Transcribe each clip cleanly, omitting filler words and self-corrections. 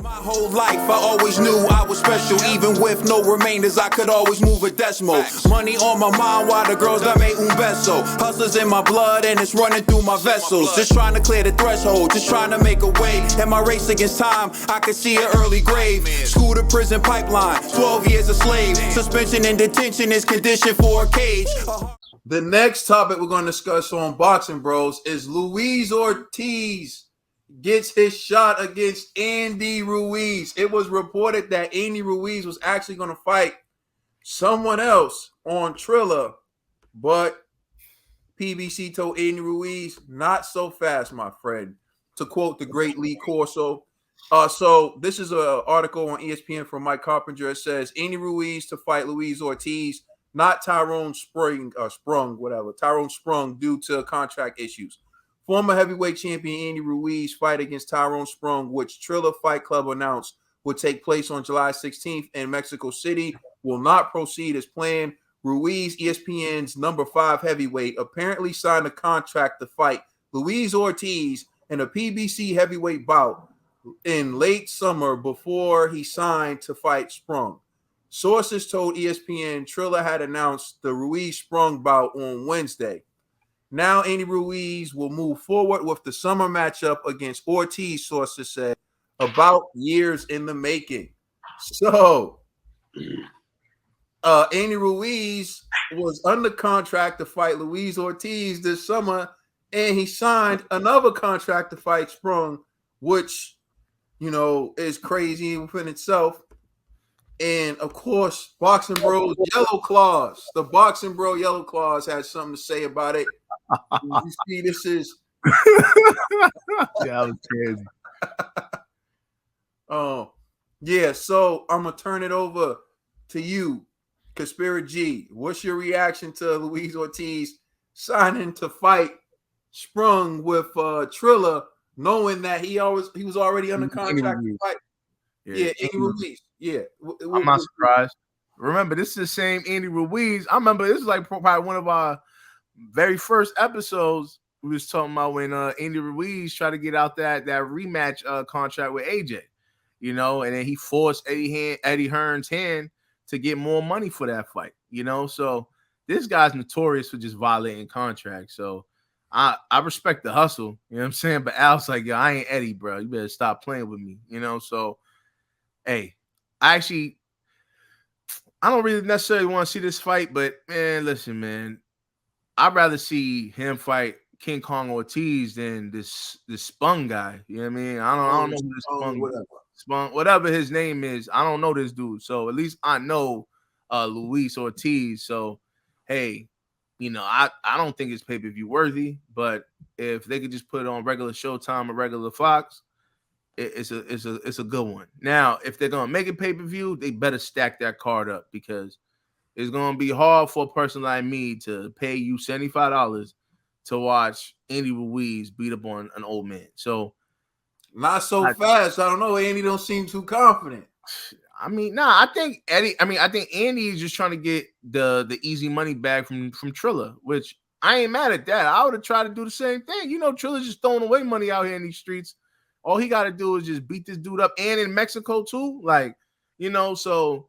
My whole life, I always knew I was special. Even with no remainders, I could always move a decimal. Money on my mind while the girls that made un beso. Hustlers in my blood and it's running through my vessels. Just trying to clear the threshold, just trying to make a way. In my race against time, I could see an early grave. School to prison pipeline, 12 years a slave. Suspension and detention is conditioned for a cage. The next topic we're going to discuss on Boxing Bros is Luis Ortiz gets his shot against Andy Ruiz. It was reported that Andy Ruiz was actually going to fight someone else on Triller, but PBC told Andy Ruiz, not so fast, my friend, to quote the great Lee Corso. So this is an article on ESPN from Mike Carpenter. It says Andy Ruiz to fight Luis Ortiz, not Tyrone Spong, Tyrone Spong due to contract issues. Former heavyweight champion Andy Ruiz fight against Tyrone Spong, which Triller Fight Club announced would take place on July 16th in Mexico City, will not proceed as planned. Ruiz, ESPN's number 5 heavyweight, apparently signed a contract to fight Luis Ortiz in a PBC heavyweight bout in late summer before he signed to fight Sprung. Sources told ESPN Triller had announced the Ruiz-Sprung bout on Wednesday. Now Andy Ruiz will move forward with the summer matchup against Ortiz, sources said, about years in the making. So, Andy Ruiz was under contract to fight Luis Ortiz this summer, and he signed another contract to fight Sprung, which, you know, is crazy within itself. And of course, Boxing Bros Yellow Claws. The Boxing Bro Yellow Claws has something to say about it. You see, this is that was crazy. Yeah, so I'm gonna turn it over to you, Conspiracy G. What's your reaction to Luis Ortiz signing to fight Sprung with Triller, knowing that he was already under contract to fight? Yeah, Andy Ruiz. Yeah, I'm not surprised. Remember, this is the same Andy Ruiz. I remember this is like probably one of our very first episodes. We was talking about when Andy Ruiz tried to get out that rematch contract with AJ, you know, and then he forced Eddie Hearn's hand to get more money for that fight, you know. So this guy's notorious for just violating contracts. So I respect the hustle, you know what I'm saying? But Al's like, yo, I ain't Eddie, bro. You better stop playing with me, you know. So hey, I don't really necessarily want to see this fight, but man, listen, man, I'd rather see him fight King Kong Ortiz than this Spung guy. You know what I mean? I don't know who this Spung, whatever his name is. I don't know this dude. So at least I know Luis Ortiz. So hey, you know, I don't think it's pay-per-view worthy, but if they could just put it on regular Showtime or regular Fox, it's a good one. Now, if they're gonna make it pay-per-view, they better stack that card up, because it's gonna be hard for a person like me to pay you $75 to watch Andy Ruiz beat up on an old man. So not so fast. I don't know. Andy don't seem too confident. I mean, I think Andy is just trying to get the easy money back from Triller, which I ain't mad at that. I would have tried to do the same thing. You know, Triller's just throwing away money out here in these streets. All he got to do is just beat this dude up, and in Mexico too. Like, you know, so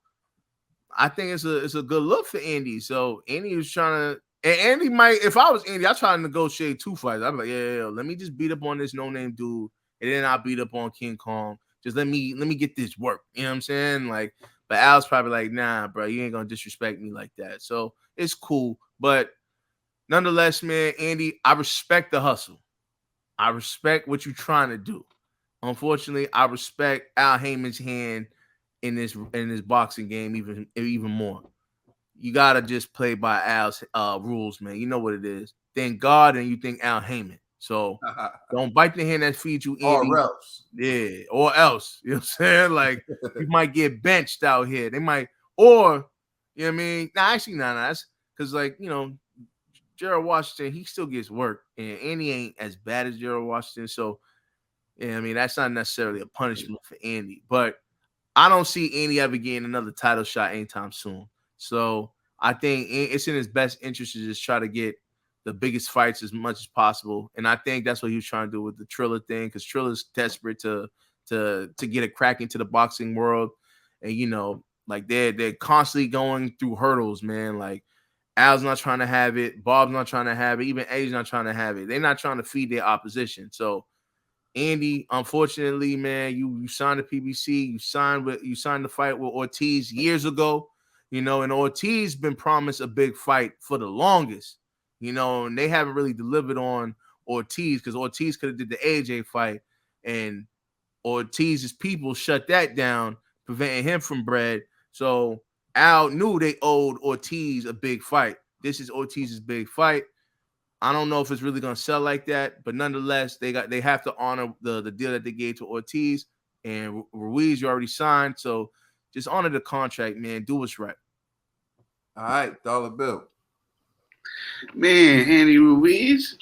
I think it's a good look for Andy. So Andy was trying to, and Andy might, if I was Andy, I'd try to negotiate 2 fights. I'd be like, yeah, let me just beat up on this no-name dude, and then I'll beat up on King Kong. Just let me get this work. You know what I'm saying? Like, but Al's probably like, nah, bro, you ain't gonna disrespect me like that. So it's cool. But nonetheless, man, Andy, I respect the hustle. I respect what you're trying to do. Unfortunately, I respect Al Heyman's hand in this boxing game even more. You gotta just play by Al's rules, man. You know what it is. Thank God, and you think Al Heyman. So don't bite the hand that feeds you, Andy. Or else. Yeah, or else. You know what I'm saying? Like, you might get benched out here. They might, or, you know what I mean? Nah, actually, nah. That's because, like, you know, Gerald Washington, he still gets work, and Andy ain't as bad as Gerald Washington. So, yeah, I mean, that's not necessarily a punishment for Andy, but I don't see Andy ever getting another title shot anytime soon. So I think it's in his best interest to just try to get the biggest fights as much as possible. And I think that's what he was trying to do with the Triller thing, because Triller's desperate to to get a crack into the boxing world. And you know, like they're constantly going through hurdles, man. Like Al's not trying to have it, Bob's not trying to have it, even A's not trying to have it. They're not trying to feed their opposition. So Andy, unfortunately, man, you signed the PBC, you signed the fight with Ortiz years ago, you know, and Ortiz been promised a big fight for the longest, you know, and they haven't really delivered on Ortiz because Ortiz could have did the AJ fight, and Ortiz's people shut that down, preventing him from bread. So Al knew they owed Ortiz a big fight. This is Ortiz's big fight. I don't know if it's really gonna sell like that, but nonetheless, they have to honor the deal that they gave to Ortiz and Ruiz. You already signed, so just honor the contract, man. Do what's right. All right, dollar bill. Man, Andy Ruiz,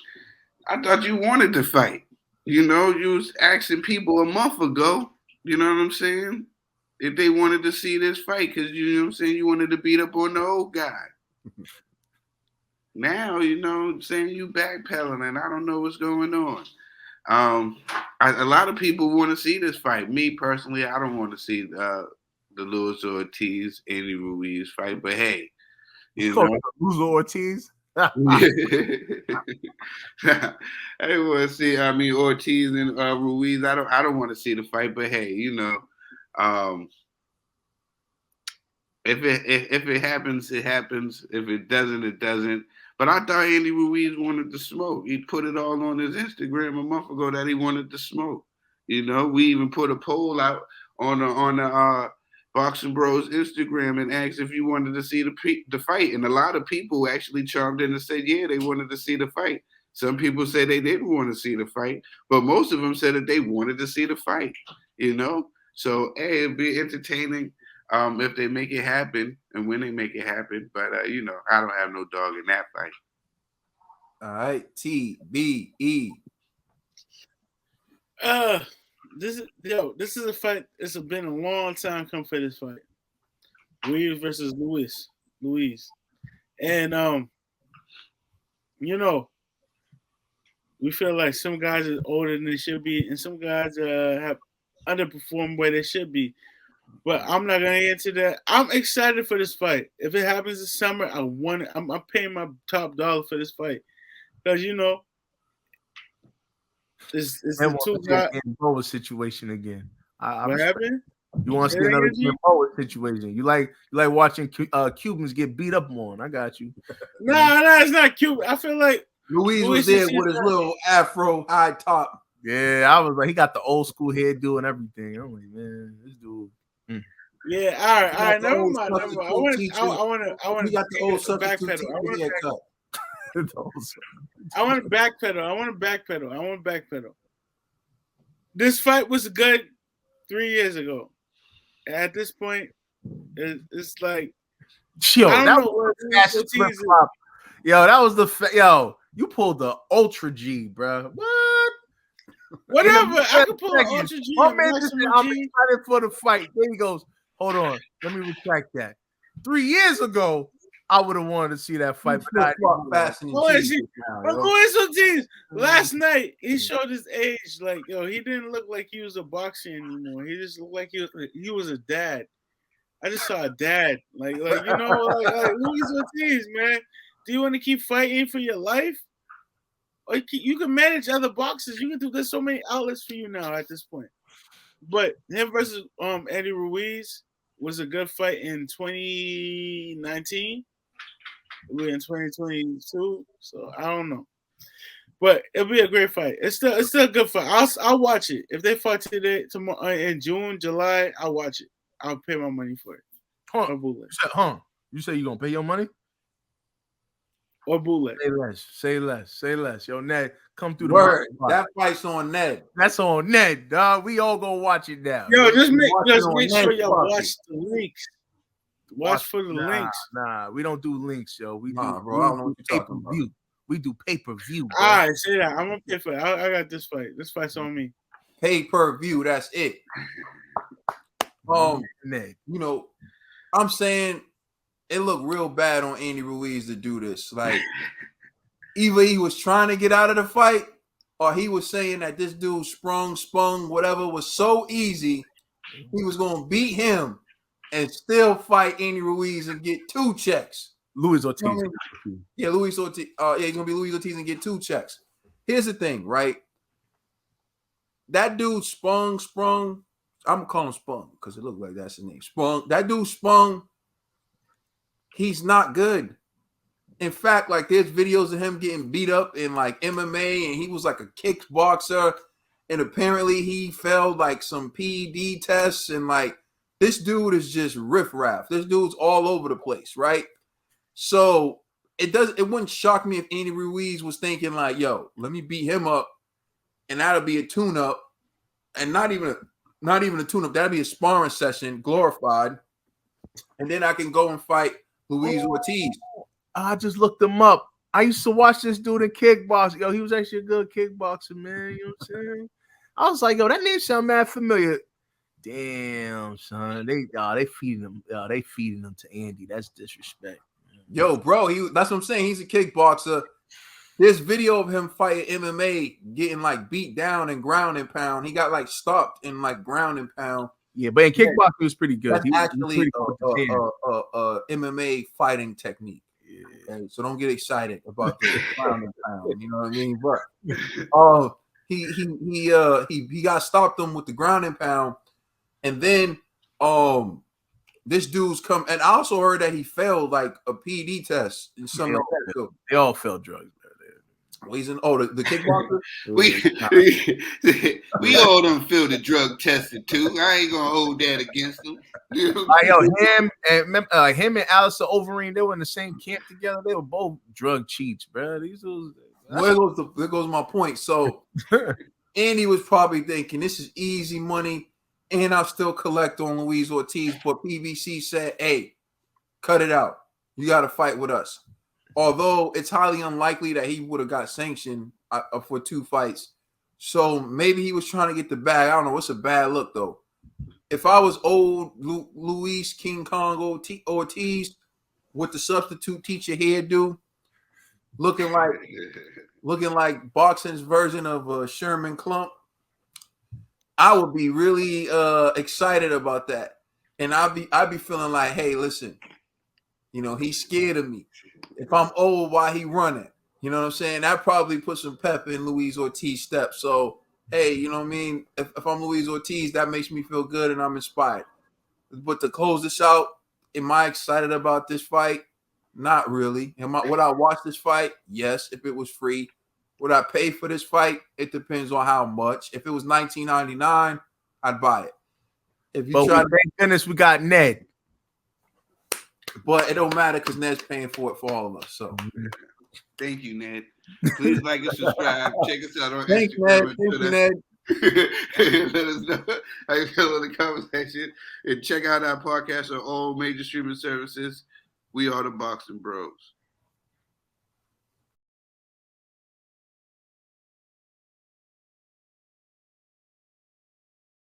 I thought you wanted to fight. You know, you was asking people a month ago, you know what I'm saying, if they wanted to see this fight, because you know what I'm saying, you wanted to beat up on the old guy. Now, you know what I'm saying, you backpedaling, and I don't know what's going on. A lot of people want to see this fight. Me, personally, I don't want to see the Luis Ortiz, Andy Ruiz fight, but hey, you know. Luis Ortiz? I want to see, Ortiz and Ruiz. I don't want to see the fight, but hey, you know, if it happens, it happens. If it doesn't, it doesn't. But I thought Andy Ruiz wanted to smoke. He put it all on his Instagram a month ago that he wanted to smoke. You know, we even put a poll out on the Boxing Bros Instagram and asked if you wanted to see the fight. And a lot of people actually chimed in and said, yeah, they wanted to see the fight. Some people said they didn't want to see the fight, but most of them said that they wanted to see the fight, you know? So, hey, it'd be entertaining if they make it happen and when they make it happen. But, you know, I don't have no dog in that fight. All right, TBE. This is a fight. It's been a long time come for this fight. Ruiz versus Luis. And you know, we feel like some guys are older than they should be, and some guys have underperformed where they should be. But I'm not gonna get into that. I'm excited for this fight. If it happens this summer, I want it. I'm paying my top dollar for this fight because you know. It's the two guys. Boa situation again. What happened? You want to see another Boa situation? You like watching Cubans get beat up on? I got you. No, it's not Cuban. I feel like Luis was there with his little afro high top. Yeah, I was like, he got the old school hairdo and everything. I'm like, man, this dude. Yeah, all right. Never mind. I want to backpedal. I want to backpedal. This fight was good 3 years ago. At this point, it's like that was the you pulled the Ultra G, bro. What? Whatever. I can pull an Ultra G. I'm excited for the fight. Then he goes, hold on, let me retract that. 3 years ago, I would have wanted to see that fight. Luis Ortiz, last night, he showed his age. Like, yo, he didn't look like he was a boxer anymore. He just looked like he was a dad. I just saw a dad. Like you know, like Luis Ortiz, man. Do you want to keep fighting for your life? Or you can manage other boxers. You can do. There's so many outlets for you now at this point. But him versus Andy Ruiz was a good fight in 2019. We're in 2022, so I don't know, but it'll be a great fight. It's still a good fight. I'll watch it if they fight tomorrow in June, July. I'll watch it. I'll pay my money for it. Or bootleg. You say you gonna pay your money? Or bootleg. Say less. Yo, Ned, come through the word. That fight's on Ned. That's on Ned, dog. We all gonna watch it now. Yo, just make sure y'all watch the links. Watch for the links. Nah, we don't do links, yo. We do, bro. I don't know what you're talking about. We do pay-per-view. Bro. All right, say that. I'm gonna pay for it. I got this fight. This fight's on me. Pay-per-view. That's it. Ned. You know, I'm saying it looked real bad on Andy Ruiz to do this. Like, either he was trying to get out of the fight, or he was saying that this dude Spong, whatever, was so easy, he was going to beat him and still fight Andy Ruiz and get 2 checks. Luis Ortiz. You know what I mean? Yeah, Luis Ortiz. He's going to be Luis Ortiz and get 2 checks. Here's the thing, right? That dude Sprung, I'm going to call him Spong because it looked like that's his name. Sprung. That dude Spong, he's not good. In fact, like there's videos of him getting beat up in like MMA, and he was like a kickboxer, and apparently he failed like some PED tests, and like this dude is just riffraff. This dude's all over the place, right? So it wouldn't shock me if Andy Ruiz was thinking like, yo, let me beat him up, and that'll be a tune-up, and not even a tune-up, that'll be a sparring session, glorified, and then I can go and fight Luis Ortiz. I just looked him up. I used to watch this dude in kickboxing. Yo, he was actually a good kickboxer, man. You know what I'm saying? I was like, yo, that name sound mad familiar. Damn, son. They feeding him. They feeding him to Andy. That's disrespect. Yo, bro, that's what I'm saying. He's a kickboxer. There's video of him fighting MMA, getting like beat down and ground and pound. He got like stopped in like ground and pound. Yeah, but in kickboxing, he was pretty good. That's actually a MMA fighting technique. Yeah. So don't get excited about the ground and pound. You know what I mean? But he got stopped him with the ground and pound, and then this dude's come. And I also heard that he failed like a PED test and something. They all failed drugs. Well, he's in the kickboxer. we all done feel the drug tested too. I ain't gonna hold that against them. You know? Him and Alistair Overeem, they were in the same camp together. They were both drug cheats, bro. There goes my point. So Andy was probably thinking this is easy money, and I'll still collect on Luis Ortiz. But PBC said, "Hey, cut it out. You got to fight with us." Although it's highly unlikely that he would have got sanctioned for 2 fights. So maybe he was trying to get the bag. I don't know. It's a bad look, though. If I was old Luis King Kong Ortiz with the substitute teacher hairdo, looking like boxing's version of Sherman Klump, I would be really excited about that. And I'd be feeling like, hey, listen, you know, he's scared of me. If I'm old, why he running? You know what I'm saying? That probably put some pep in Luis Ortiz's steps. So, hey, you know what I mean? If I'm Luis Ortiz, that makes me feel good and I'm inspired. But to close this out, am I excited about this fight? Not really. Would I watch this fight? Yes, if it was free. Would I pay for this fight? It depends on how much. If it was $19.99, I'd buy it. Thank goodness we got Ned. But it don't matter because Ned's paying for it for all of us. So thank you, Ned. Please like and subscribe. Check us out on Thanks, Instagram. Ned. Thank you, Ned. Let us know how you feel in the comment section. And check out our podcast on all major streaming services. We are the Boxing Bros.